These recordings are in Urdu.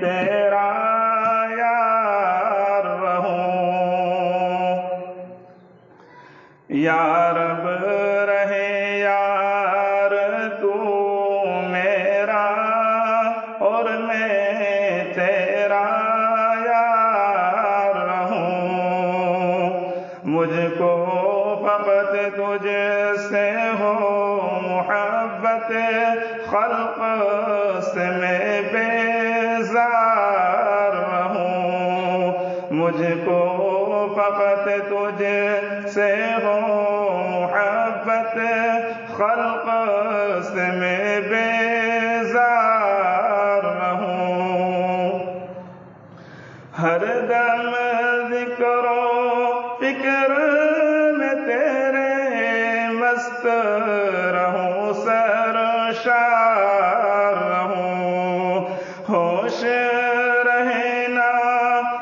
تیرا یار رہوں، یا رب رہے یار تو میرا اور میں تیرا یار رہوں، مجھ کو فقط تجھ سے ہو محبت، خلق سے میں بیزار رہوں، مجھ کو فقط تجھ سے ہو محبت، خلق سے میں بیزار رہوں، ہر دم ذکر و فکر میں تیرے مست رہوں، سرشار رہوں، ہوش رہے نا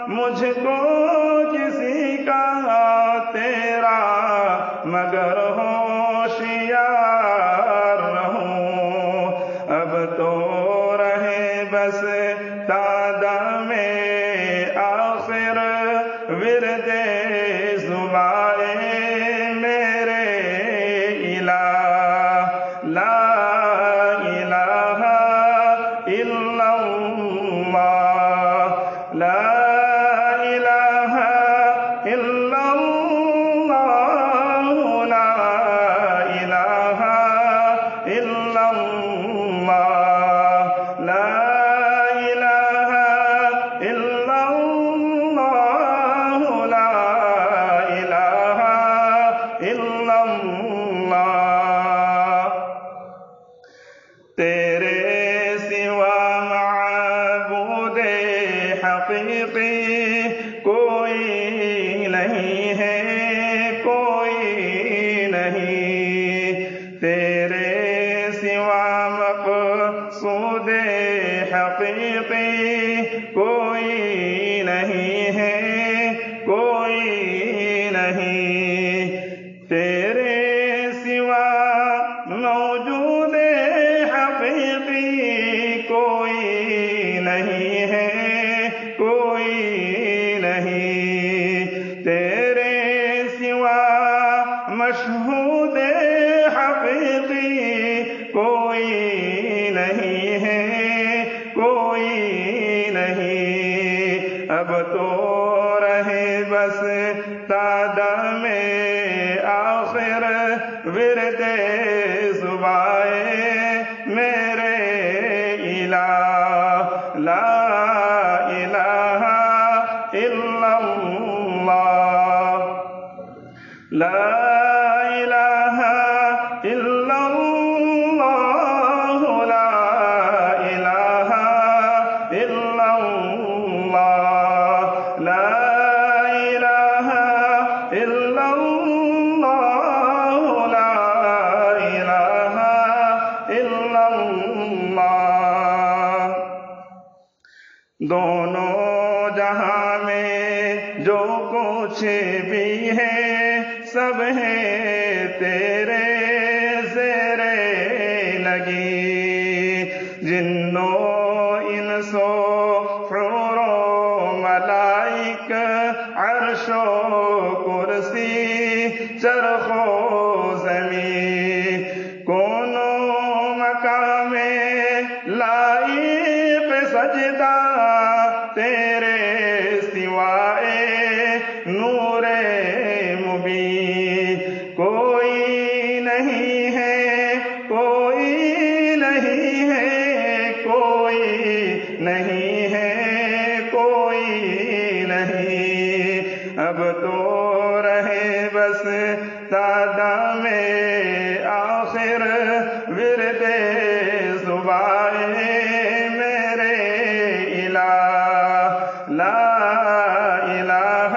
مجھ کو کسی کا تیرا مگر ہوشیار رہوں، اب تو رہے بس دادم آخر ورد زبائے میرے الہ، لا الہ الا اللہ، لا الہ الا اللہ، لا الہ الا اللہ، لا الہ الا اللہ، لا الہ الا اللہ، تیرے سوا معبود حقیقی کوئی نہیں ہے، کوئی نہیں، تیرے سوا مقصود حقیقی کوئی نہیں ہے، کوئی نہیں، تیرے سوا موجود حقیقی کوئی نہیں ہے، کوئی نہیں، تیرے سوا مشہود حقیقی کوئی نہیں ہے، کوئی نہیں، اب تو رہے بس دادم آخر ورد زبائے میرے الہ، لا الہ الا اللہ، لا الہ الا اللہ، لا الہ الا اللہ، لا الہ الا اللہ، لا الہ الا اللہ، دونوں جہاں میں جو کچھ بھی ہے سب ہے تیرے زیر لگی، جنوں انسو حور و ملائک، عرش و کرسی، چرخ و زمین، کونوں مقام لائق سجدہ تیرے سوائے نور مبین، کوئی نہیں ہے، کوئی نہیں ہے، کوئی نہیں ہے، کوئی نہیں، اب تو رہے بس دادم آخر ورد زبائے میرے الہ، لا الہ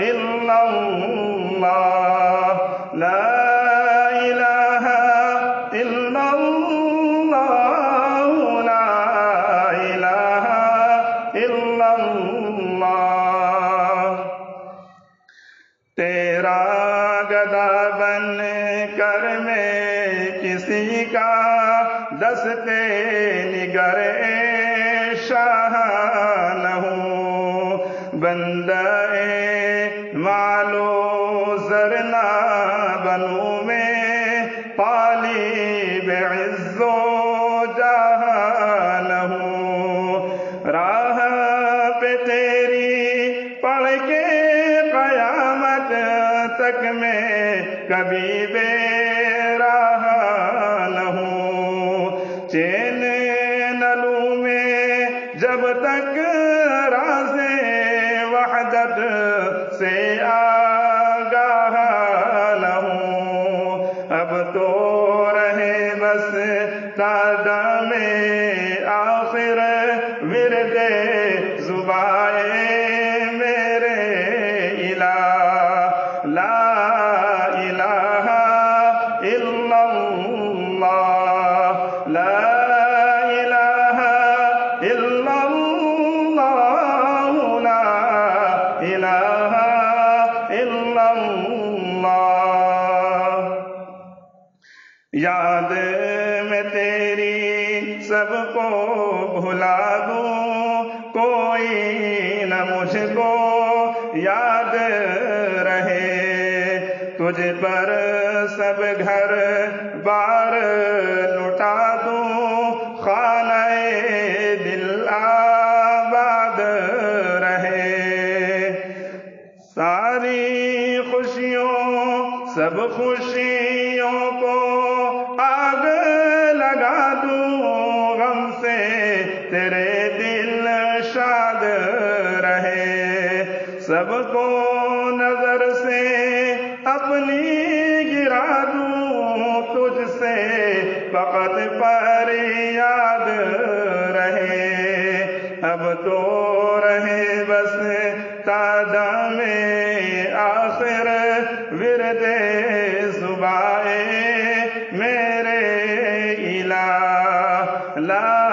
الا اللہ، لا الہ الا اللہ، لا الہ الا اللہ، تیرا گدا بن کر میں کسی کا دستے نگر شاہانہ بندہ مالو زرنا بنو میں پالی بعز و جہانہ راہ پہ تیری پڑھ کے قیامت تک میں کبھی بے راہ نہ ہوں چین نہ لوں میں جب تک راز وحدت سے آگاہ نہ ہوں اب تو رہے بس تادہ میں آخر ورد زبائے میرے الہ لا الہ الا اللہ لا الہ الا اللہ لا الہ الا اللہ یاد میں تیری سب کو بھلا دوں کوئی نہ مجھ کو یاد رہے تجھ پر سب گھر بار لٹا دوں خانہ دل آباد رہے ساری خوشیوں سب خوشیوں کو آگ لگا دوں غم سے تیرے دل شاد رہے سب کو نظر سے اپنی گرا دوں تجھ سے فقط پر یاد رہے اب تو رہے بس تادہ میں آخر ورد زبائے میرے الہ لا